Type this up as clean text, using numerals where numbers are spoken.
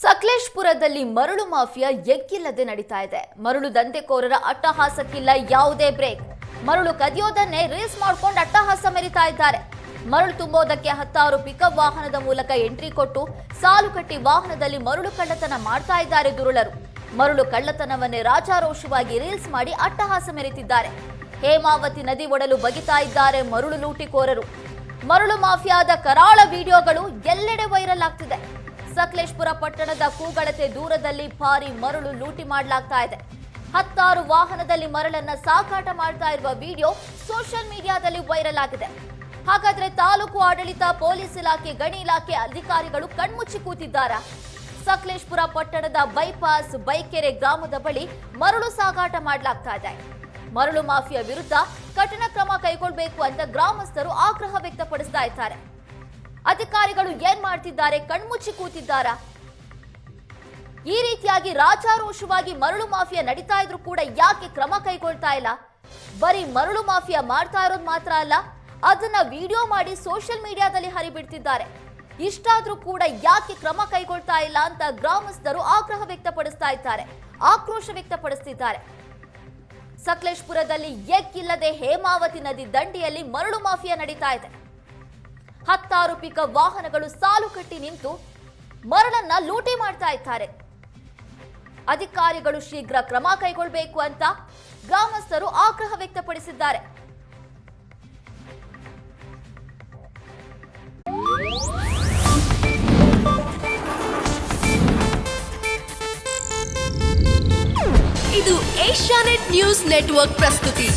ಸಕಲೇಶಪುರದಲ್ಲಿ ಮರಳು ಮಾಫಿಯಾ ಎಗ್ಗಿಲ್ಲದೆ ನಡೀತಾ ಇದೆ. ಮರಳು ದಂಧೆಕೋರರ ಅಟ್ಟಹಾಸಕ್ಕಿಲ್ಲ ಯಾವುದೇ ಬ್ರೇಕ್. ಮರಳು ಕದಿಯೋದನ್ನೇ ರೀಲ್ಸ್ ಮಾಡ್ಕೊಂಡು ಅಟ್ಟಹಾಸ ಮೆರಿತಾ ಇದ್ದಾರೆ. ಮರಳು ತುಂಬೋದಕ್ಕೆ 10 ಪಿಕಪ್ ವಾಹನದ ಮೂಲಕ ಎಂಟ್ರಿ ಕೊಟ್ಟು ಸಾಲು ಕಟ್ಟಿ ವಾಹನದಲ್ಲಿ ಮರಳು ಕಳ್ಳತನ ಮಾಡ್ತಾ ಇದ್ದಾರೆ ದುರುಳರು. ಮರಳು ಕಳ್ಳತನವನ್ನೇ ರಾಜಾರೋಷವಾಗಿ ರೀಲ್ಸ್ ಮಾಡಿ ಅಟ್ಟಹಾಸ ಮೆರೆತಿದ್ದಾರೆ. ಹೇಮಾವತಿ ನದಿ ಒಡಲು ಬಗಿತಾ ಇದ್ದಾರೆ ಮರಳು ಲೂಟಿಕೋರರು. ಮರಳು ಮಾಫಿಯಾದ ಕರಾಳ ವಿಡಿಯೋಗಳು ಎಲ್ಲೆಡೆ ವೈರಲ್ ಆಗ್ತಿದೆ. ಸಕಲೇಶಪುರ ಪಟ್ಟಣದ ಕೂಗಳತೆ ದೂರದಲ್ಲಿ ಭಾರಿ ಮರಳು ಲೂಟಿ ಮಾಡಲಾಗ್ತಾ ಇದೆ. 10 ವಾಹನದಲ್ಲಿ ಮರಳನ್ನ ಸಾಗಾಟ ಮಾಡ್ತಾ ಇರುವ ವಿಡಿಯೋ ಸೋಷಿಯಲ್ ಮೀಡಿಯಾದಲ್ಲಿ ವೈರಲ್ ಆಗಿದೆ. ಹಾಗಾದ್ರೆ ತಾಲೂಕು ಆಡಳಿತ, ಪೊಲೀಸ್ ಇಲಾಖೆ, ಗಣಿ ಇಲಾಖೆ ಅಧಿಕಾರಿಗಳು ಕಣ್ಮುಚ್ಚಿ ಕೂತಿದ್ದಾರಾ? ಸಕಲೇಶಪುರ ಪಟ್ಟಣದ ಬೈಪಾಸ್ ಬೈಕೆರೆ ಗ್ರಾಮದ ಬಳಿ ಮರಳು ಸಾಗಾಟ ಮಾಡಲಾಗ್ತಾ ಇದೆ. ಮರಳು ಮಾಫಿಯಾ ವಿರುದ್ಧ ಕಠಿಣ ಕ್ರಮ ಕೈಗೊಳ್ಳಬೇಕು ಅಂತ ಗ್ರಾಮಸ್ಥರು ಆಗ್ರಹ ವ್ಯಕ್ತಪಡಿಸ್ತಾ ಇದ್ದಾರೆ. ಅಧಿಕಾರಿಗಳು ಏನ್ ಮಾಡ್ತಿದ್ದಾರೆ? ಕಣ್ಮುಚ್ಚಿ ಕೂತಿದ್ದಾರಾ? ಈ ರೀತಿಯಾಗಿ ರಾಜಾರೋಷವಾಗಿ ಮರಳು ಮಾಫಿಯಾ ನಡೀತಾ ಇದ್ರು ಕೂಡ ಯಾಕೆ ಕ್ರಮ ಕೈಗೊಳ್ತಾ ಇಲ್ಲ? ಬರೀ ಮರಳು ಮಾಫಿಯಾ ಮಾಡ್ತಾ ಇರೋದು ಮಾತ್ರ ಅಲ್ಲ, ಅದನ್ನ ವಿಡಿಯೋ ಮಾಡಿ ಸೋಷಿಯಲ್ ಮೀಡಿಯಾದಲ್ಲಿ ಹರಿಬಿಡ್ತಿದ್ದಾರೆ. ಇಷ್ಟಾದ್ರೂ ಕೂಡ ಯಾಕೆ ಕ್ರಮ ಕೈಗೊಳ್ತಾ ಇಲ್ಲ ಅಂತ ಗ್ರಾಮಸ್ಥರು ಆಗ್ರಹ ವ್ಯಕ್ತಪಡಿಸ್ತಾ ಇದ್ದಾರೆ, ಆಕ್ರೋಶ ವ್ಯಕ್ತಪಡಿಸುತ್ತಿದ್ದಾರೆ. ಸಕಲೇಶಪುರದಲ್ಲಿ ಎಗ್ಗಿಲ್ಲದೆ ಹೇಮಾವತಿ ನದಿ ದಂಡೆಯಲ್ಲಿ ಮರಳು ಮಾಫಿಯಾ ನಡೀತಾ ಇದೆ. 10 ಪಿಕಪ್ ವಾಹನಗಳು ಸಾಲು ಕಟ್ಟಿ ನಿಂತು ಮರಳನ್ನ ಲೂಟಿ ಮಾಡ್ತಾ ಇದ್ದಾರೆ. ಅಧಿಕಾರಿಗಳು ಶೀಘ್ರ ಕ್ರಮ ಕೈಗೊಳ್ಳಬೇಕು ಅಂತ ಗ್ರಾಮಸ್ಥರು ಆಗ್ರಹ ವ್ಯಕ್ತಪಡಿಸಿದ್ದಾರೆ. ಇದು ಏಷ್ಯಾನೆಟ್ ನ್ಯೂಸ್ ನೆಟ್ವರ್ಕ್ ಪ್ರಸ್ತುತಿ.